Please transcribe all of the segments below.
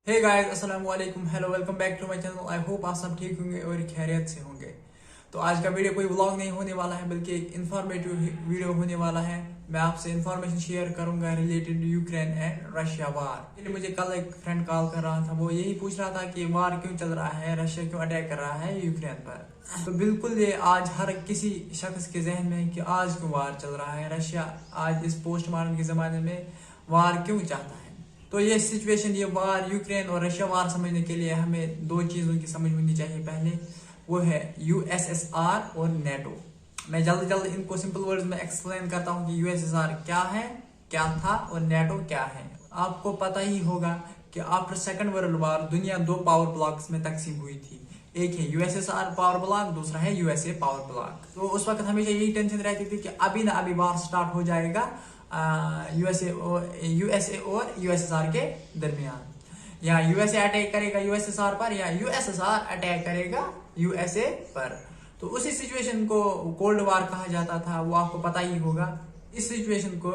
हे guys, अस्सलाम वालेकुम, hello, welcome back to my channel. I hope आप सब ठीक होंगे और खैरियत से होंगे। तो आज का वीडियो कोई व्लॉग नहीं होने वाला है, बल्कि एक इन्फॉर्मेटिव वीडियो होने वाला है। मैं आपसे इन्फॉर्मेशन शेयर करूंगा रिलेटेड यूक्रेन एंड रशिया वार। इसलिए मुझे कल एक फ्रेंड कॉल कर रहा था, वो यही पूछ रहा था कि वार क्यों चल रहा है, रशिया क्यों अटैक कर रहा है यूक्रेन पर। तो बिल्कुल ये आज हर किसी शख्स के जहन में है कि आज क्यों वार चल रहा है, रशिया आज इस पोस्ट मॉडर्न के जमाने में वार क्यों चाहता है। तो ये सिचुएशन, ये वार, यूक्रेन और रशिया वार समझने के लिए हमें दो चीज़ों की समझ होनी चाहिए। पहले वो है यूएसएसआर और नेटो। मैं जल्दी जल्दी इनको सिंपल वर्ड्स में एक्सप्लेन करता हूँ कि यूएसएसआर क्या है, क्या था, और नेटो क्या है। आपको पता ही होगा कि आफ्टर सेकंड वर्ल्ड वार दुनिया दो पावर ब्लॉक्स में तकसीम हुई थी। एक है यूएसएसआर पावर ब्लॉक, दूसरा है यूएसए पावर ब्लॉक। तो उस वक्त हमेशा यही टेंशन रहती थी कि अभी ना अभी वार स्टार्ट हो जाएगा यूएसए और यूएसएसआर के दरमियान, या यूएसए अटैक करेगा यूएसएसआर पर, या यूएसएसआर अटैक करेगा यूएसए पर। तो उसी सिचुएशन को कोल्ड वार कहा जाता था, वो आपको पता ही होगा। इस सिचुएशन को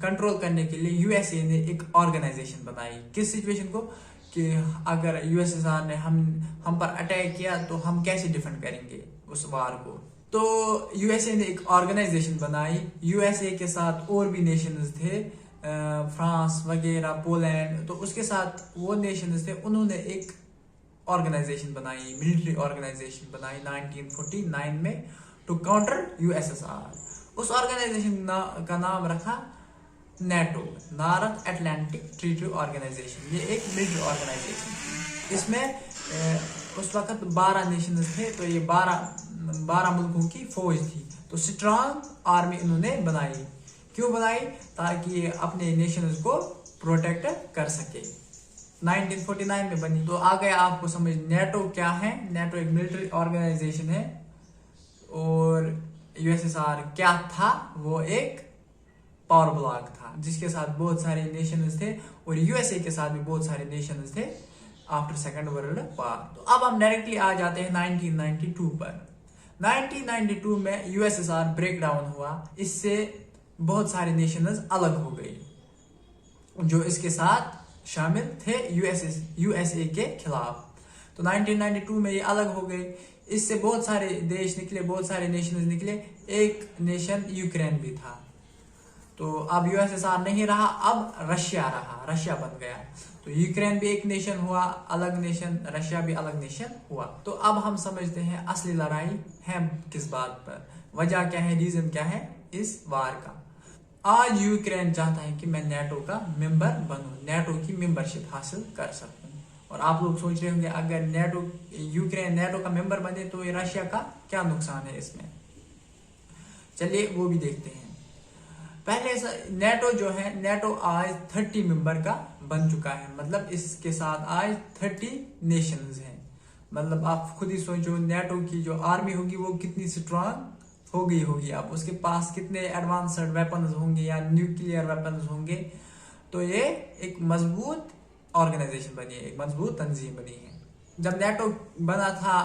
कंट्रोल करने के लिए यूएसए ने एक ऑर्गेनाइजेशन बनाई। किस सिचुएशन को, कि अगर यूएसएसआर ने हम पर अटैक किया तो हम कैसे डिफेंड करेंगे उस वार को। तो यूएसए ने एक ऑर्गेनाइजेशन बनाई। यूएसए के साथ और भी नेशंस थे, फ्रांस वगैरह, पोलैंड। तो उसके साथ वो नेशंस थे, उन्होंने एक ऑर्गेनाइजेशन बनाई, मिलिट्री ऑर्गेनाइजेशन बनाई 1949 में, टू काउंटर यूएसएसआर। उस ऑर्गेनाइजेशन का नाम रखा NATO, North Atlantic Treaty Organisation. ये एक मिलिट्री ऑर्गेनाइजेशन थी। इसमें उस वक्त 12 नेशंस थे, तो ये 12 मुल्कों की फौज थी। तो स्ट्रांग आर्मी इन्होंने बनाई। क्यों बनाई? ताकि ये अपने नेशंस को प्रोटेक्ट कर सके। 1949 में बनी। तो आ गया आपको समझ नेटो क्या है। नेटो एक मिलिट्री ऑर्गेनाइजेशन है। और यूएसएसआर क्या था? वो एक पावर ब्लॉक था जिसके साथ बहुत सारे नेशंस थे, और यूएसए के साथ भी बहुत सारे नेशंस थे आफ्टर सेकंड वर्ल्ड वार। तो अब हम डायरेक्टली आ जाते हैं 1992 पर। 1992 में यूएसएसआर ब्रेक डाउन हुआ। इससे बहुत सारे नेशंस अलग हो गए जो इसके साथ शामिल थे यूएसए के खिलाफ। तो 1992 में ये अलग हो गए। इससे बहुत सारे देश निकले, बहुत सारे नेशंस निकले। एक नेशन यूक्रेन भी था। तो अब यूएसएसआर नहीं रहा, अब रशिया रहा, रशिया बन गया। तो यूक्रेन भी एक नेशन हुआ, अलग नेशन, रशिया भी अलग नेशन हुआ। तो अब हम समझते हैं असली लड़ाई है किस बात पर, वजह क्या है, रीजन क्या है इस वार का। आज यूक्रेन चाहता है कि मैं नेटो का मेंबर बनूं, नेटो की मेंबरशिप हासिल कर सकूं। और आप लोग सोच रहे होंगे, अगर यूक्रेन नेटो का मेंबर बने तो ये रशिया का क्या नुकसान है इसमें। चलिए वो भी देखते हैं। पहले नेटो जो है, नेटो आज 30 मेंबर का बन चुका है। मतलब इसके साथ आज 30 नेशंस हैं। मतलब आप खुद ही सोचो, नेटो की जो आर्मी होगी वो कितनी स्ट्रांग हो गई होगी। अब उसके पास कितने एडवांस्ड वेपन्स होंगे या न्यूक्लियर वेपन्स होंगे। तो ये एक मजबूत ऑर्गेनाइजेशन बनी है, एक मजबूत तंजीम बनी है। जब नेटो बना था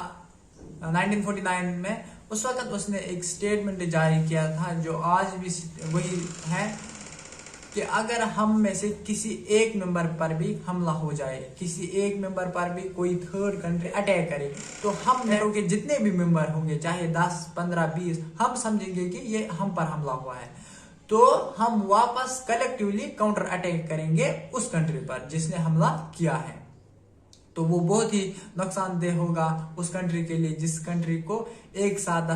1949 में, उस वक्त उसने एक स्टेटमेंट जारी किया था जो आज भी वही है कि अगर हम में से किसी एक मेंबर पर भी हमला हो जाए, किसी एक मेंबर पर भी कोई थर्ड कंट्री अटैक करे, तो हम नेटो के जितने भी मेंबर होंगे, चाहे 10, 15, 20, हम समझेंगे कि ये हम पर हमला हुआ है। तो हम वापस कलेक्टिवली काउंटर अटैक करेंगे उस कंट्री पर जिसने हमला किया है। तो वो बहुत ही नुकसानदेह होगा उस कंट्री के लिए, जिस कंट्री को एक साथ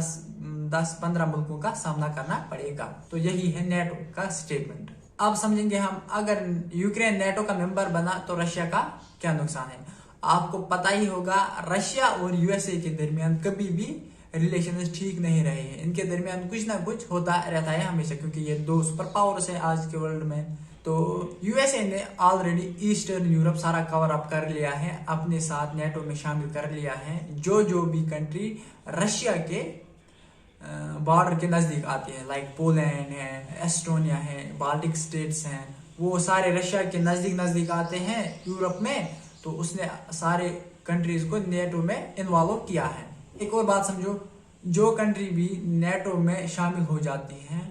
10-15 मुल्कों का सामना करना पड़ेगा। तो यही है नेटो का स्टेटमेंट। अब समझेंगे हम, अगर यूक्रेन नेटो का मेंबर बना तो रशिया का क्या नुकसान है। आपको पता ही होगा, रशिया और यूएसए के दरमियान कभी भी रिलेशन ठीक नहीं रहे हैं। इनके दरमियान कुछ ना कुछ होता रहता है हमेशा, क्योंकि ये दो सुपर पावर्स है आज के वर्ल्ड में। तो यूएसए ने ऑलरेडी ईस्टर्न यूरोप सारा कवर अप कर लिया है, अपने साथ नेटो में शामिल कर लिया है। जो भी कंट्री रशिया के बॉर्डर के नजदीक आती है, लाइक पोलैंड है, एस्टोनिया है, बाल्टिक स्टेट्स हैं, वो सारे रशिया के नजदीक आते हैं यूरोप में। तो उसने सारे कंट्रीज को नेटो में इन्वॉल्व किया है। एक और बात समझो, जो कंट्री भी नेटो में शामिल हो जाती हैं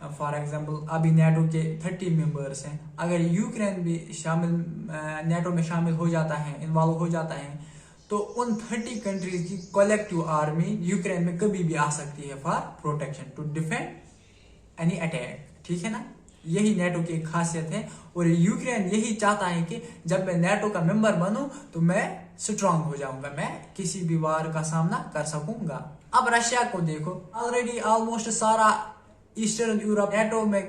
फॉर एग्जांपल अभी नेटो के 30 मेंबर्स हैं, अगर यूक्रेन भी शामिल नेटो में शामिल हो जाता है, इन्वॉल्व हो जाता है, तो उन 30 कंट्रीज की कलेक्टिव आर्मी यूक्रेन में कभी भी आ सकती है for protection, to defend any attack. ठीक है ना, यही नेटो की एक खासियत है। और यूक्रेन यही चाहता है कि जब मैं नेटो का मेंबर बनूं तो मैं स्ट्रांग हो जाऊंगा, मैं किसी भी वार का सामना कर सकूंगा। अब रशिया को देखो, ऑलरेडी ऑलमोस्ट सारा ईस्टर्न यूरोप नेटो में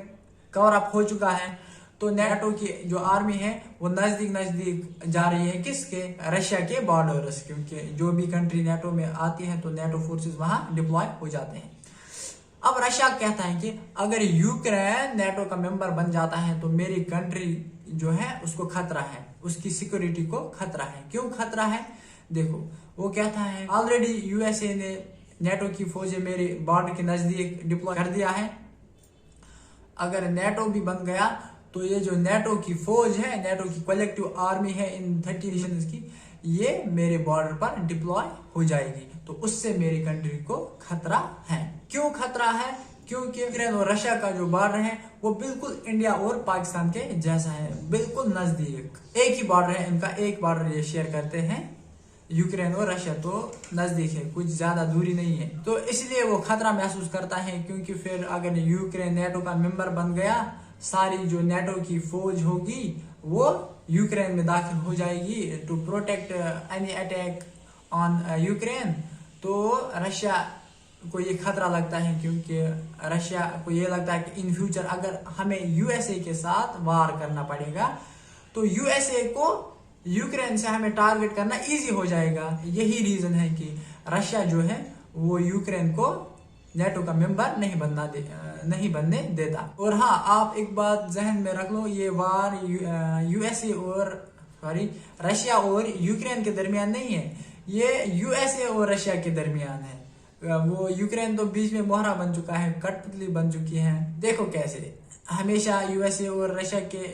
कवर अप हो चुका है। तो नेटो की जो आर्मी है वो नजदीक नजदीक जा रही है किसके, रशिया के बॉर्डर्स, क्योंकि जो भी कंट्री नेटो में आती है तो नेटो फोर्सेस वहां डिप्लॉय हो जाते हैं। अब रशिया कहता है कि अगर यूक्रेन नेटो का मेंबर बन जाता है तो मेरी कंट्री जो है उसको खतरा है, उसकी सिक्योरिटी को खतरा है। क्यों खतरा है? देखो, वो कहता है ऑलरेडी यूएसए ने नेटो की फौजें मेरे बॉर्डर के नजदीक डिप्लॉय कर दिया है। अगर नेटो भी बन गया तो ये जो नेटो की फौज है, नेटो की कलेक्टिव आर्मी है इन 30 नेशंस की, ये मेरे बॉर्डर पर डिप्लॉय हो जाएगी। तो उससे मेरी कंट्री को खतरा है। क्यों खतरा है? क्योंकि यूक्रेन और रशिया का जो बॉर्डर है वो बिल्कुल इंडिया और पाकिस्तान के जैसा है, बिल्कुल नजदीक, एक ही बॉर्डर है इनका, एक बॉर्डर ये शेयर करते हैं यूक्रेन और रशिया, तो नजदीक है, कुछ ज्यादा दूरी नहीं है। तो इसलिए वो खतरा महसूस करता है, क्योंकि फिर अगर यूक्रेन नेटो का मेंबर बन गया, सारी जो नेटो की फौज होगी वो यूक्रेन में दाखिल हो जाएगी to protect any attack on Ukraine. तो रशिया को ये खतरा लगता है, क्योंकि रशिया को ये लगता है कि इन फ्यूचर अगर हमें यूएसए के साथ वार करना पड़ेगा तो यूएसए को यूक्रेन से हमें टारगेट करना इजी हो जाएगा। यही रीजन है कि रशिया जो है वो यूक्रेन को नेटो का मेंबर नहीं बनने देता। और हाँ, आप एक बात जहन में रख लो, ये वार रशिया और यूक्रेन के दरमियान नहीं है, ये यूएसए और रशिया के दरमियान है। वो यूक्रेन तो बीच में मोहरा बन चुका है, कठपुतली बन चुकी है। देखो कैसे हमेशा यूएसए और रशिया के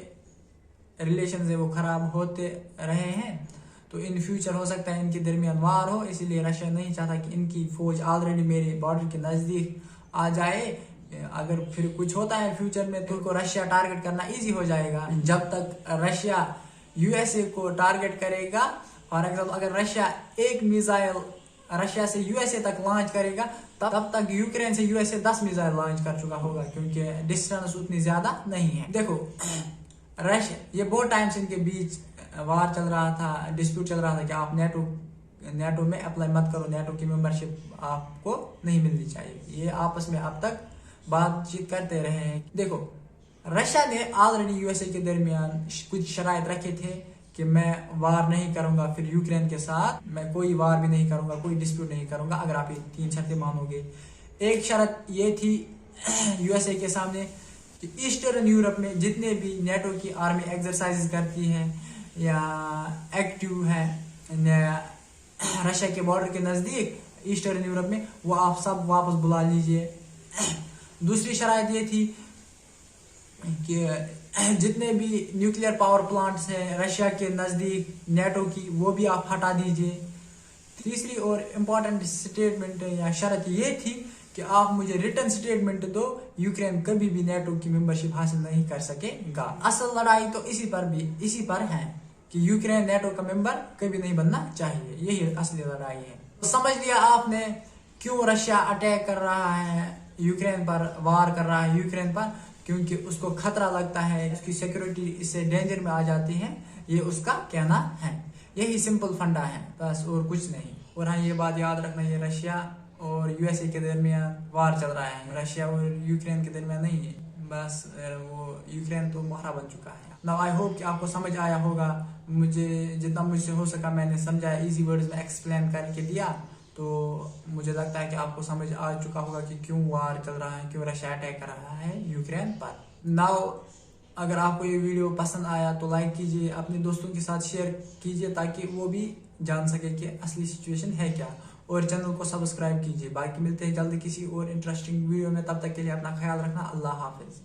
रिलेशन है वो खराब होते रहे हैं, तो इन फ्यूचर हो सकता है इनके दरमियान वार हो। इसीलिए रशिया नहीं चाहता कि इनकी फौज ऑलरेडी मेरे बॉर्डर के नजदीक आ जाए। अगर फिर कुछ होता है फ्यूचर में तो उनको रशिया टारगेट करना इजी हो जाएगा। जब तक रशिया यूएसए को टारगेट करेगा, फॉर एग्जाम्पल अगर रशिया एक मिसाइल रशिया से यूएसए तक लॉन्च करेगा, तब तक यूक्रेन से यूएसए 10 मिसाइल लॉन्च कर चुका होगा, क्योंकि डिस्टेंस उतनी ज्यादा नहीं है। देखो रशिया, ये बहुत टाइम से इनके बीच वार चल रहा था, डिस्प्यूट चल रहा था कि आप नेटो में अप्लाई मत करो, नेटो की मेंबरशिप आपको नहीं मिलनी चाहिए। ये आपस में अब तक बातचीत करते रहे हैं। देखो, रशिया ने ऑलरेडी यूएसए के दरमियान कुछ शराइत रखे थे कि मैं वार नहीं करूंगा, फिर यूक्रेन के साथ मैं कोई वार भी नहीं करूंगा, कोई डिस्प्यूट नहीं करूंगा अगर आप ये 3 शर्तें मानोगे। एक शर्त ये थी यूएसए के सामने कि ईस्टर्न यूरोप में जितने भी नेटो की आर्मी एक्सरसाइज करती है या एक्टिव है रशिया के बॉर्डर के नजदीक ईस्टर्न यूरोप में, वो आप सब वापस बुला लीजिए। दूसरी शराइत ये थी कि जितने भी न्यूक्लियर पावर प्लांट्स हैं रशिया के नजदीक नेटो की, वो भी आप हटा दीजिए। तीसरी और इम्पोर्टेंट स्टेटमेंट या शर्त ये थी कि आप मुझे रिटर्न स्टेटमेंट दो, यूक्रेन कभी भी नेटो की मेंबरशिप हासिल नहीं कर सकेगा। असल लड़ाई तो इसी पर है कि यूक्रेन नेटो का मेंबर कभी नहीं बनना चाहिए, यही असली लड़ाई है। तो समझ लिया आपने क्यों रशिया अटैक कर रहा है यूक्रेन पर, वार कर रहा है यूक्रेन पर, क्योंकि उसको खतरा लगता है, उसकी सिक्योरिटी इससे डेंजर में आ जाती है, ये उसका कहना है। यही सिंपल फंडा है, बस और कुछ नहीं। और हाँ, ये बात याद रखना, ये रशिया और यूएसए के दरमियान वार चल रहा है, रशिया और यूक्रेन के दरमियान नहीं है। बस वो यूक्रेन तो मोहरा बन चुका है। नाउ आई होप कि आपको समझ आया होगा। मुझे जितना मुझसे हो सका मैंने समझाया, इजी वर्ड्स में एक्सप्लेन करके दिया। तो मुझे लगता है कि आपको समझ आ चुका होगा कि क्यों वार चल रहा है, क्यों रशिया अटैक कर रहा है यूक्रेन पर। नाउ अगर आपको ये वीडियो पसंद आया तो लाइक कीजिए, अपने दोस्तों के साथ शेयर कीजिए ताकि वो भी जान सके कि असली सिचुएशन है क्या, और चैनल को सब्सक्राइब कीजिए। बाकी मिलते हैं जल्दी किसी और इंटरेस्टिंग वीडियो में, तब तक के लिए अपना ख्याल रखना। अल्लाह हाफिज।